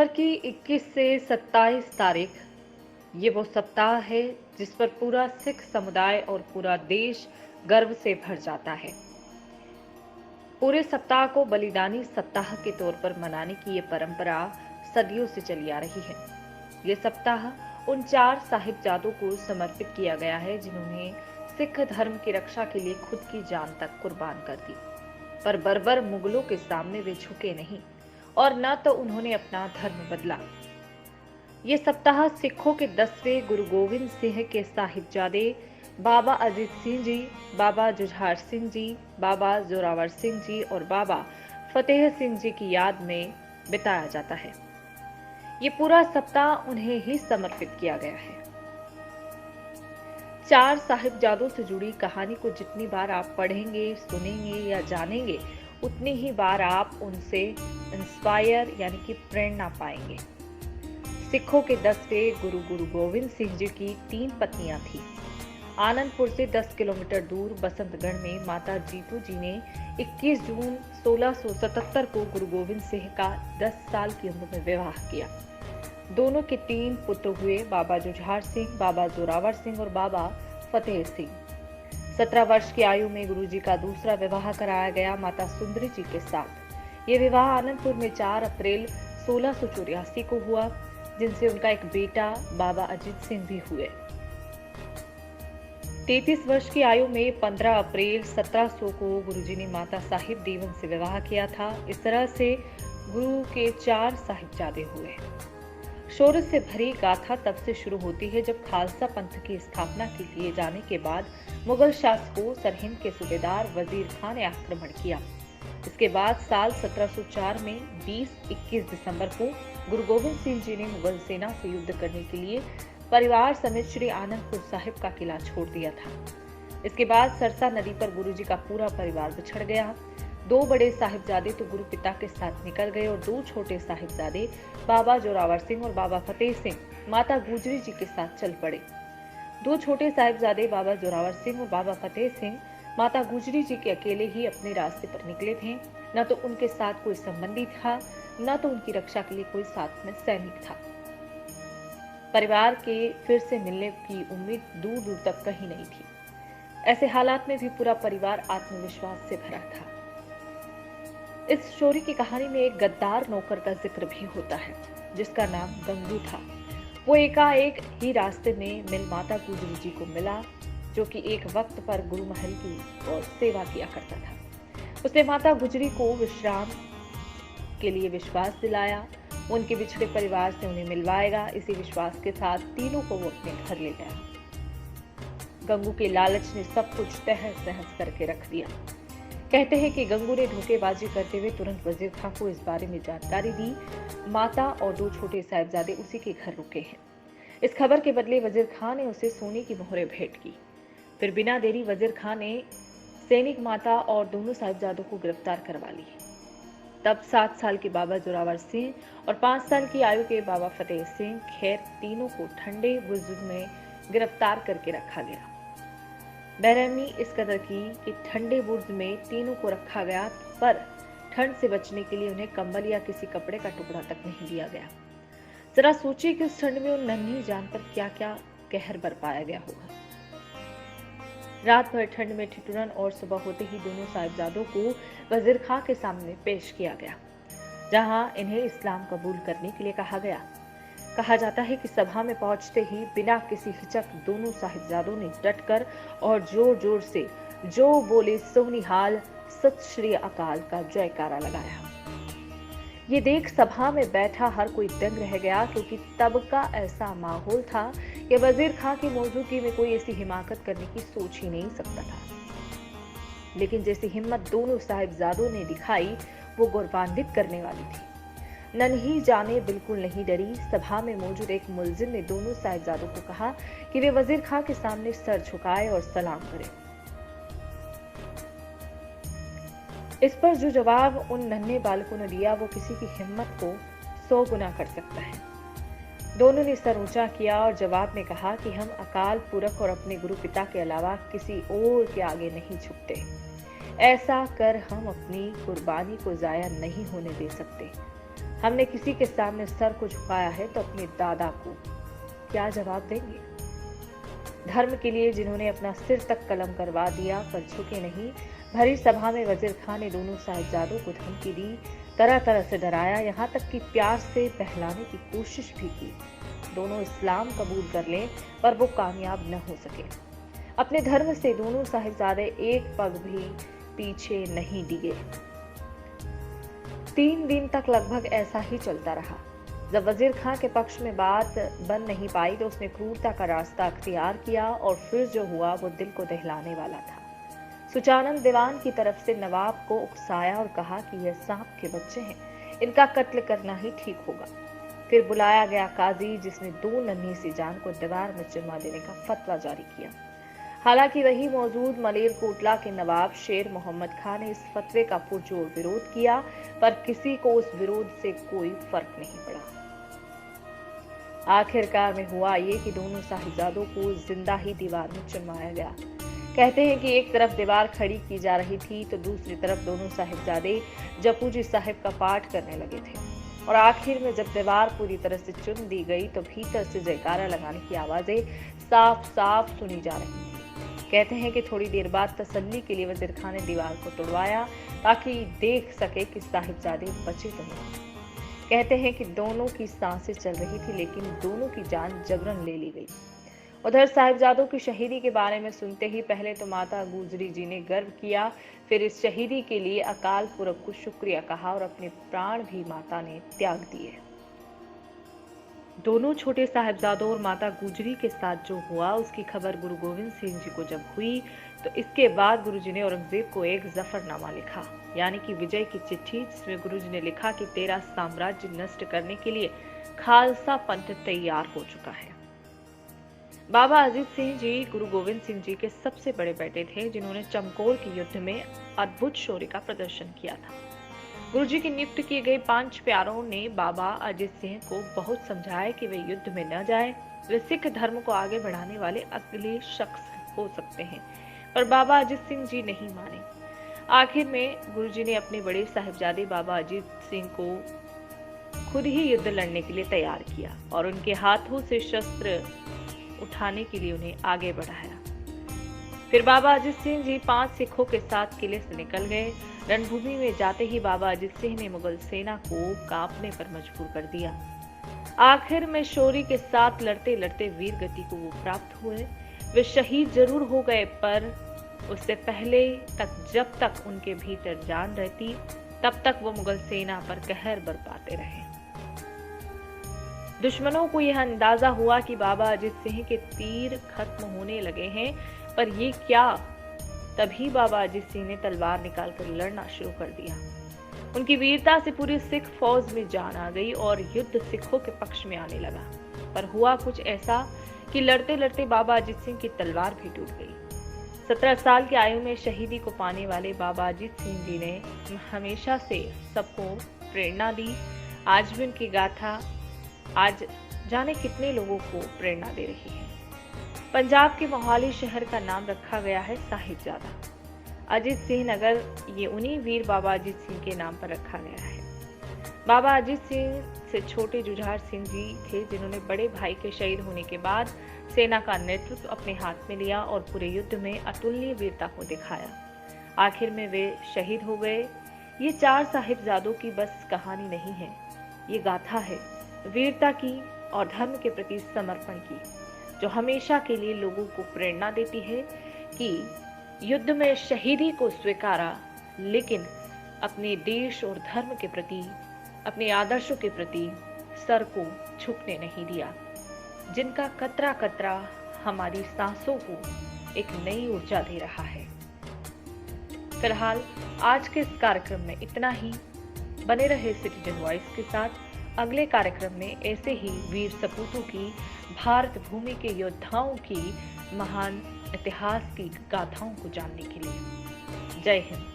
दिसंबर की 21 से 27 तारीख ये वो सप्ताह है जिस पर पूरा सिख समुदाय और पूरा देश गर्व से भर जाता है। पूरे सप्ताह को बलिदानी सप्ताह के तौर पर मनाने की ये परंपरा सदियों से चली आ रही है। ये सप्ताह उन 4 साहिबजादों को समर्पित किया गया है जिन्होंने सिख धर्म की रक्षा के लिए खुद की जान तक कुर्बान कर दी। पर बर्बर मुगलों के सामने वे झुके नहीं और न तो उन्होंने अपना धर्म बदला। ये सप्ताह सिखों के 10वें गुरु गोविंद सिंह के साहिबजादे बाबा अजीत सिंह जी, बाबा जुझार सिंह जी, बाबा जोरावर सिंह जी और बाबा फतेह सिंह जी की याद में बिताया जाता है। ये पूरा सप्ताह उन्हें ही समर्पित किया गया है। 4 साहिबजादों से जुड़ी कहानी को जितनी बार आप पढ़ेंगे, सुनेंगे या जानेंगे, उतनी ही बार आप उनसे इंस्पायर यानी कि प्रेरणा पाएंगे। सिखों के 10वें गुरु गुरु गोविंद सिंह जी की 3 पत्नियां थीं। आनंदपुर से 10 किलोमीटर दूर बसंतगढ़ में माता जीतू जी ने 21 जून 1677 को गुरु गोविंद सिंह का 10 साल की उम्र में विवाह किया। दोनों के 3 पुत्र हुए, बाबा जुझार सिंह, बाबा जोरावर सिंह और बाबा फतेह सिंह। 17 वर्ष की आयु में गुरु जी का दूसरा विवाह कराया गया माता सुंदरी जी के साथ। ये विवाह आनंदपुर में 4 अप्रैल 1684 को हुआ, जिनसे उनका एक बेटा बाबा अजीत सिंह भी हुए। 33 वर्ष की आयु में 15 अप्रैल 1700 को गुरुजी ने माता साहिब देवन से विवाह किया था। इस तरह से गुरु के 4 साहिबजादे हुए। शौर्य से भरी गाथा तब से शुरू होती है जब खालसा पंथ की स्थापना के लिए जाने के बाद मुगल शासकों सरहिंद के सूबेदार वजीर खान ने आक्रमण किया। इसके बाद साल 1704 में 20-21 दिसंबर को गुरु गोविंद सिंह जी ने मुगल सेना से युद्ध करने के लिए परिवार समेत श्री आनंदपुर साहिब का किला छोड़ दिया था। इसके बाद सरसा नदी पर गुरु जी का पूरा परिवार बिछड़ गया। 2 बड़े साहिबजादे तो गुरु पिता के साथ निकल गए और 2 छोटे साहिबजादे बाबा जोरावर सिंह और बाबा फतेह सिंह माता गुजरी जी के साथ चल पड़े। 2 छोटे साहिबजादे बाबा जोरावर सिंह और बाबा फतेह सिंह माता गुजरी जी के अकेले ही अपने रास्ते पर निकले थे। न तो उनके साथ कोई संबंधी था, न तो उनकी रक्षा के लिए कोई साथ में सैनिक था। परिवार के फिर से मिलने की उम्मीद दूर दूर तक कहीं नहीं थी। ऐसे हालात में भी पूरा परिवार आत्मविश्वास से भरा था। इस स्टोरी की कहानी में एक गद्दार नौकर का जिक्र भी होता है जिसका नाम गंगू था। वो एकाएक ही रास्ते में मिल माता गुजरी जी को मिला, जो कि एक वक्त पर गुरु महल की और सेवा किया करता था। उसने माता गुजरी को विश्राम के लिए विश्वास दिलाया, उनके बिछड़े परिवार से उन्हें मिलवाएगा। इसी विश्वास के साथ तीनों को वो अपने घर ले गया। गंगू के लालच ने सब कुछ तहस नहस करके रख दिया। कहते हैं कि गंगू ने धोखेबाजी करते हुए तुरंत वजीर खां को इस बारे में जानकारी दी। माता और 2 छोटे साहिबजादे उसी के घर रुके हैं। इस खबर के बदले वजीर खां ने उसे सोने की मोहरें भेंट की। फिर बिना देरी वजीर खां ने सैनिक माता और दोनों साहिबजादों को गिरफ्तार करवा ली। तब 7 साल के बाबा जोरावर सिंह और 5 साल की आयु के बाबा फतेह सिंह, खैर तीनों को ठंडे बुर्ज में गिरफ्तार करके रखा गया। बेरहमी इस कदर की कि ठंडे बुर्ज में तीनों को रखा गया, पर ठंड से बचने के लिए उन्हें कंबल या किसी कपड़े का टुकड़ा तक नहीं दिया गया। जरा सोचिए कि उस ठंड में उन नन्ही जान पर क्या क्या कहर बरपाया गया होगा। रात भर ठंड में ठिठुरन और सुबह होते ही दोनों साहिबजादों को वजीर खां के सामने पेश किया गया, जहां इन्हें इस्लाम कबूल करने के लिए कहा गया। कहा जाता है कि सभा में पहुंचते ही बिना किसी हिचक दोनों साहिबजादों ने डटकर और जोर जोर से जो बोले सोनिहाल सत श्री अकाल का जयकारा लगाया। ये देख सभा में बैठा हर कोई दंग रह गया, क्योंकि तब का ऐसा माहौल था कि वजीर खां की मौजूदगी में कोई ऐसी हिमाकत करने की सोच ही नहीं सकता था। लेकिन जैसी हिम्मत दोनों साहिबजादों ने दिखाई वो गौरवान्वित करने वाली थी। नन्ही जाने बिल्कुल नहीं डरी। सभा में मौजूद एक मुल्जिम ने दोनों साहिबजादों को कहा कि वे वजीर खां के सामने सर झुकाए और सलाम करें। इस पर जो जवाब उन नन्हे बालकों ने दिया वो किसी की हिम्मत को 100 गुना कर सकता है। दोनों ने सर ऊंचा किया और जवाब में कहा कि हम अकाल पुरख और अपने गुरु पिता के अलावा किसी और के आगे नहीं झुकते। ऐसा कर हम अपनी कुर्बानी को जाया नहीं होने दे सकते। हमने किसी के सामने सर को झुकाया है तो अपने दादा को क्या जवाब देंगे? धर्म के लिए जिन्होंने अपना सिर तक कलम करवा दिया पर झुके नहीं। भरी सभा में वजीर खान ने दोनों साहिबजादों को धमकी दी, तरह तरह से डराया, यहाँ तक कि प्यार से बहलाने की कोशिश भी की। दोनों इस्लाम कबूल कर लें पर वो कामयाब न हो सके। अपने धर्म से दोनों साहिबजादे एक पग भी पीछे नहीं डिगे। 3 दिन तक लगभग ऐसा ही चलता रहा। जब वजीर खान के पक्ष में बात बन नहीं पाई तो उसने क्रूरता का रास्ता अख्तियार किया और फिर जो हुआ वो दिल को दहलाने वाला था। सुचानंद दीवान की तरफ से नवाब को उकसाया और कहा कि यह सांप के बच्चे हैं, इनका कत्ल करना ही ठीक होगा। फिर बुलाया गया काजी, जिसने 2 नन्ही सी जान को दीवार में चुनवा देने का फतवा जारी किया। हालांकि वही मौजूद मलेरकोटला के नवाब शेर मोहम्मद खान ने इस फतवे का पुरजोर विरोध किया, पर किसी को उस विरोध से कोई फर्क नहीं पड़ा। आखिरकार में हुआ ये कि दोनों साहिबजादों को जिंदा ही दीवार में चुनवाया गया। कहते हैं कि एक तरफ दीवार खड़ी की जा रही थी तो दूसरी तरफ दोनों साहिबजादे जपूजी साहिब का पाठ करने लगे थे और आखिर में जब दीवार पूरी तरह से चुन दी गई तो भीतर से जयकारा लगाने की आवाजें साफ साफ सुनी जा रही थी। कहते हैं कि थोड़ी देर बाद तसल्ली के लिए वजीर खान ने दीवार को तोड़वाया ताकि देख सके कि साहिबजादे बचे तो नहीं। कहते हैं कि दोनों की सांसें चल रही थी लेकिन दोनों की जान जबरन ले ली गई। उधर साहिबजादों की शहीदी के बारे में सुनते ही पहले तो माता गुजरी जी ने गर्व किया, फिर इस शहीदी के लिए अकाल पुरख को शुक्रिया कहा और अपने प्राण भी माता ने त्याग दिए। दोनों छोटे साहिबजादों और माता गुजरी के साथ जो हुआ उसकी खबर गुरु गोविंद सिंह जी को जब हुई तो इसके बाद गुरुजी ने औरंगजेब को एक जफरनामा लिखा, यानी कि विजय की चिट्ठी, जिसमें गुरुजी ने लिखा कि तेरा साम्राज्य नष्ट करने के लिए खालसा पंथ तैयार हो चुका है। बाबा अजीत सिंह जी गुरु गोविंद सिंह जी के सबसे बड़े बेटे थे, जिन्होंने चमकौर के युद्ध में अद्भुत शौर्य का प्रदर्शन किया था। गुरुजी की नियुक्त किए गए 5 प्यारों ने बाबा अजीत सिंह को बहुत समझाया कि वे युद्ध में न जाए, वे सिख धर्म को आगे बढ़ाने वाले अगले शख्स हो सकते हैं, पर बाबा अजीत सिंह जी नहीं माने। आखिर में गुरुजी ने अपने बड़े साहिबजादे बाबा अजीत सिंह को खुद ही युद्ध लड़ने के लिए तैयार किया और उनके हाथों से शस्त्र उठाने के लिए उन्हें आगे बढ़ाया। फिर बाबा अजीत सिंह जी 5 सिखों के साथ किले से निकल गए। रणभूमि में जाते ही बाबा अजीत सिंह ने मुगल सेना को कांपने पर मजबूर कर दिया। आखिर में शौर्य के साथ लड़ते लड़ते वीर गति को वो प्राप्त हुए। वे शहीद जरूर हो गए, पर उससे पहले तक जब तक उनके भीतर जान रहती तब तक वो मुगल सेना पर कहर बरपाते रहे। दुश्मनों को यह अंदाजा हुआ कि बाबा अजीत सिंह के तीर खत्म होने लगे हैं, पर ये क्या? तभी बाबा अजीत सिंह ने तलवार निकालकर लड़ना शुरू कर दिया। उनकी वीरता से पूरी सिख फौज में जान आ गई और युद्ध सिखों के पक्ष में आने लगा। पर हुआ कुछ ऐसा कि लड़ते लड़ते बाबा अजीत सिंह की तलवार भी टूट गई। 17 साल की आयु में शहीदी को पाने वाले बाबा अजीत सिंह जी ने हमेशा से सबको प्रेरणा दी। आज भी उनकी गाथा आज जाने कितने लोगों को प्रेरणा दे रही है। पंजाब के मोहाली शहर का नाम रखा गया है साहिबजादा अजीत सिंह नगर। ये उन्हीं वीर बाबा अजीत सिंह के नाम पर रखा गया है। बाबा अजीत सिंह से छोटे जुझार सिंह जी थे, जिन्होंने बड़े भाई के शहीद होने के बाद सेना का नेतृत्व अपने हाथ में लिया और पूरे युद्ध में अतुलनीय वीरता को दिखाया। आखिर में वे शहीद हो गए। ये 4 साहिबजादों की बस कहानी नहीं है, ये गाथा है वीरता की और धर्म के प्रति समर्पण की, जो हमेशा के लिए लोगों को प्रेरणा देती है कि युद्ध में शहीदी को स्वीकारा, लेकिन अपने देश और धर्म के प्रति, अपने आदर्शों के प्रति सर को झुकने नहीं दिया, जिनका कतरा कतरा हमारी सांसों को एक नई ऊर्जा दे रहा है। फिलहाल आज के इस कार्यक्रम में इतना ही। बने रहे सिटीजन वॉइस के साथ। अगले कार्यक्रम में ऐसे ही वीर सपूतों की, भारत भूमि के योद्धाओं की महान इतिहास की गाथाओं को जानने के लिए। जय हिंद।